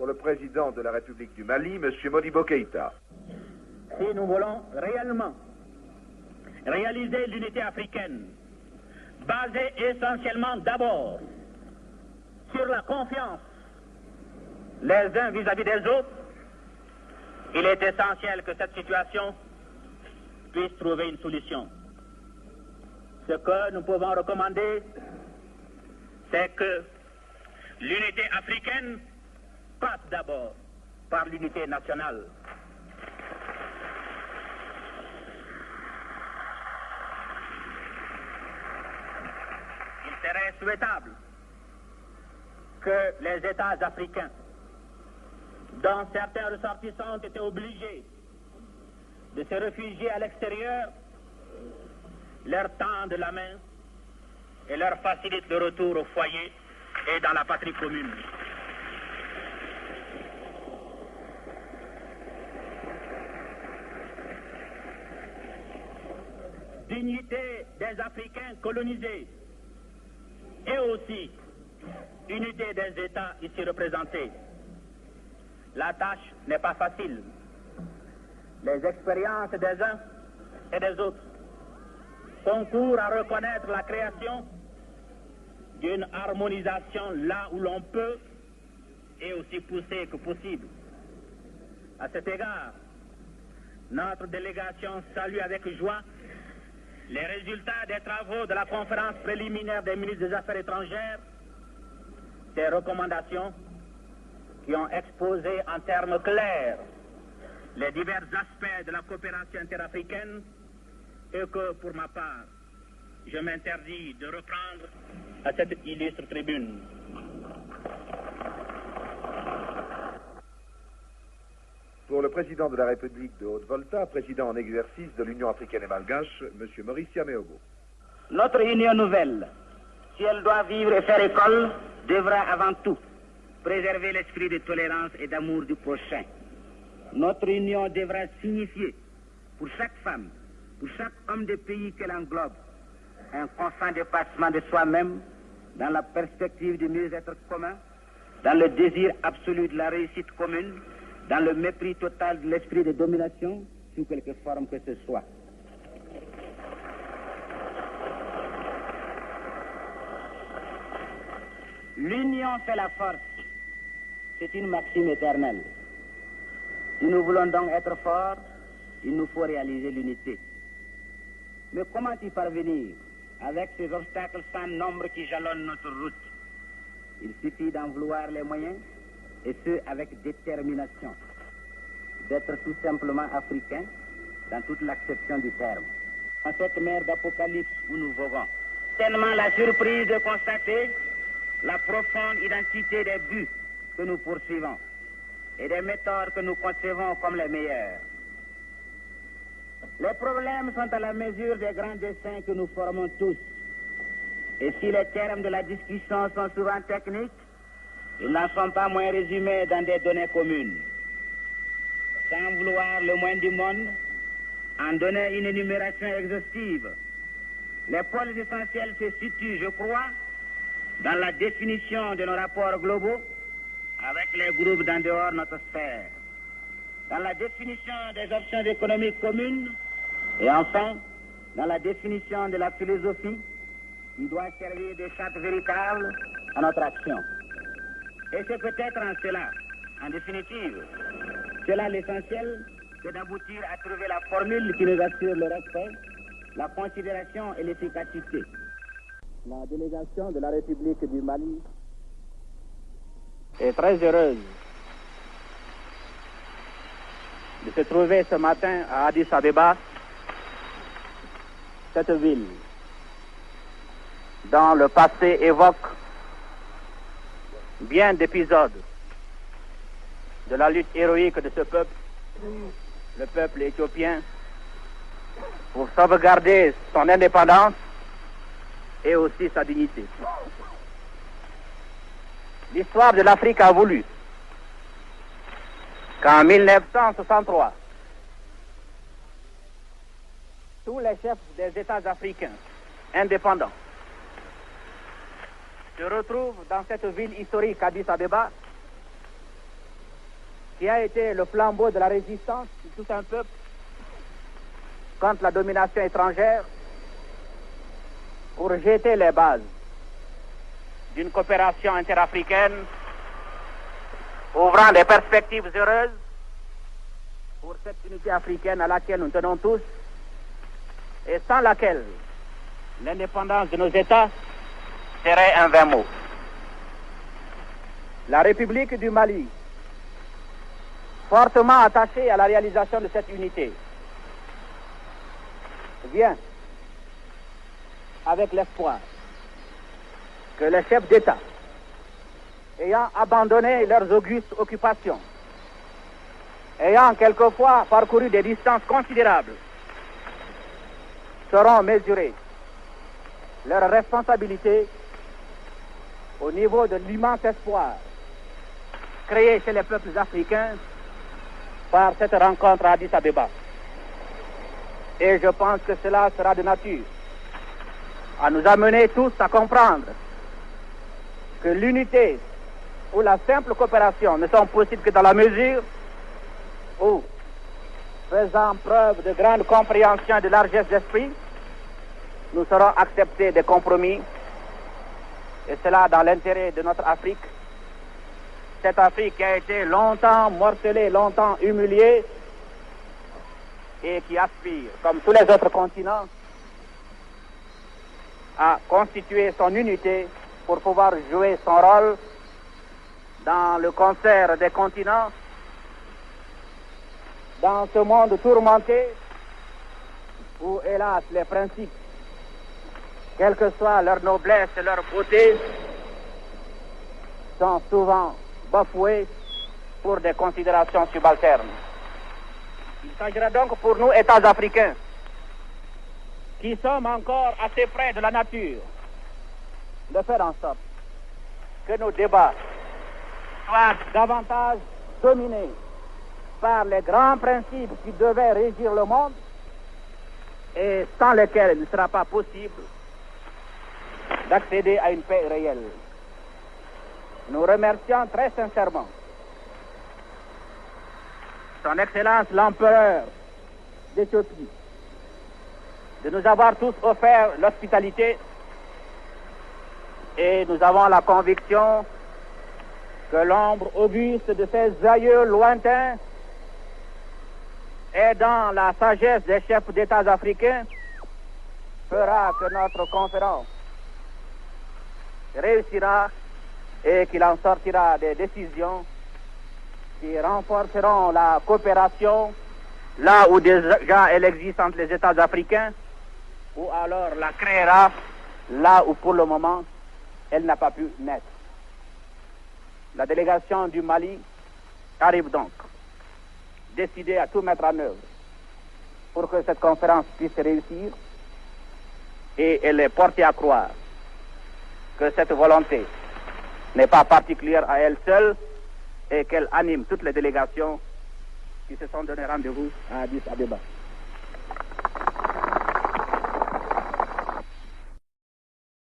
Pour le président de la République du Mali, M. Modibo Keïta. Si nous voulons réellement réaliser l'unité africaine, basée essentiellement d'abord sur la confiance les uns vis-à-vis des autres, il est essentiel que cette situation puisse trouver une solution. Ce que nous pouvons recommander, c'est que l'unité africaine passe d'abord par l'unité nationale. Il serait souhaitable que les États africains, dont certains ressortissants ont été obligés de se réfugier à l'extérieur, leur tendent la main et leur facilitent le retour au foyer et dans la patrie commune. Dignité des Africains colonisés et aussi unité des États ici représentés. La tâche n'est pas facile. Les expériences des uns et des autres concourent à reconnaître la création d'une harmonisation là où l'on peut et aussi poussée que possible. À cet égard, notre délégation salue avec joie les résultats des travaux de la conférence préliminaire des ministres des Affaires étrangères, ces recommandations qui ont exposé en termes clairs les divers aspects de la coopération interafricaine et que, pour ma part, je m'interdis de reprendre à cette illustre tribune. Pour le président de la République de Haute-Volta, président en exercice de l'Union africaine et malgache, M. Maurice Yameogo. Notre union nouvelle, si elle doit vivre et faire école, devra avant tout préserver l'esprit de tolérance et d'amour du prochain. Notre union devra signifier pour chaque femme, pour chaque homme de pays qu'elle englobe, un constant dépassement de soi-même dans la perspective du mieux-être commun, dans le désir absolu de la réussite commune, dans le mépris total de l'esprit de domination, sous quelque forme que ce soit. L'union fait la force. C'est une maxime éternelle. Si nous voulons donc être forts, il nous faut réaliser l'unité. Mais comment y parvenir avec ces obstacles sans nombre qui jalonnent notre route? Il suffit d'en vouloir les moyens, et ce avec détermination. D'être tout simplement africain dans toute l'acception du terme. En cette mer d'apocalypse où nous voguons, tellement la surprise de constater la profonde identité des buts que nous poursuivons et des méthodes que nous concevons comme les meilleures. Les problèmes sont à la mesure des grands desseins que nous formons tous. Et si les termes de la discussion sont souvent techniques, ils n'en sont pas moins résumés dans des données communes. Sans vouloir le moins du monde, en donner une énumération exhaustive, les pôles essentiels se situent, je crois, dans la définition de nos rapports globaux avec les groupes d'en dehors de notre sphère, dans la définition des options économiques communes et enfin dans la définition de la philosophie qui doit servir de charte véritable à notre action. Et c'est peut-être en cela, en définitive, cela l'essentiel, c'est d'aboutir à trouver la formule qui nous assure le respect, la considération et l'efficacité. La délégation de la République du Mali est très heureuse de se trouver ce matin à Addis Abeba, cette ville dont le passé évoque bien d'épisodes de la lutte héroïque de ce peuple, le peuple éthiopien, pour sauvegarder son indépendance et aussi sa dignité. L'histoire de l'Afrique a voulu qu'en 1963, tous les chefs des États africains indépendants se retrouvent dans cette ville historique Addis Abeba qui a été le flambeau de la résistance de tout un peuple contre la domination étrangère, pour jeter les bases d'une coopération interafricaine ouvrant des perspectives heureuses pour cette unité africaine à laquelle nous tenons tous et sans laquelle l'indépendance de nos États serait un vain mot. La République du Mali, fortement attachée à la réalisation de cette unité, vient avec l'espoir que les chefs d'État, ayant abandonné leurs augustes occupations, ayant quelquefois parcouru des distances considérables, sauront mesurer leurs responsabilités au niveau de l'immense espoir créé chez les peuples africains par cette rencontre à Addis Abeba. Et je pense que cela sera de nature à nous amener tous à comprendre que l'unité ou la simple coopération ne sont possibles que dans la mesure où, faisant preuve de grande compréhension et de largesse d'esprit, nous saurons accepter des compromis, et cela dans l'intérêt de notre Afrique, cette Afrique qui a été longtemps morcelée, longtemps humiliée, et qui aspire, comme tous les autres continents, à constituer son unité pour pouvoir jouer son rôle dans le concert des continents, dans ce monde tourmenté où, hélas, les principes, quelle que soit leur noblesse et leur beauté, sont souvent bafoués pour des considérations subalternes. Il s'agira donc pour nous, États africains, qui sommes encore assez près de la nature, de faire en sorte que nos débats soient davantage dominés par les grands principes qui devaient régir le monde et sans lesquels il ne sera pas possible d'accéder à une paix réelle. Nous remercions très sincèrement Son Excellence l'Empereur d'Éthiopie de nous avoir tous offert l'hospitalité, et nous avons la conviction que l'ombre auguste de ces aïeux lointains et dans la sagesse des chefs d'État africains fera que notre conférence réussira et qu'il en sortira des décisions qui renforceront la coopération là où déjà elle existe entre les États africains, ou alors la créera là où pour le moment elle n'a pas pu naître. La délégation du Mali arrive donc, décidée à tout mettre en œuvre pour que cette conférence puisse réussir, et elle est portée à croire que cette volonté n'est pas particulière à elle seule et qu'elle anime toutes les délégations qui se sont donné rendez-vous à Addis Abeba.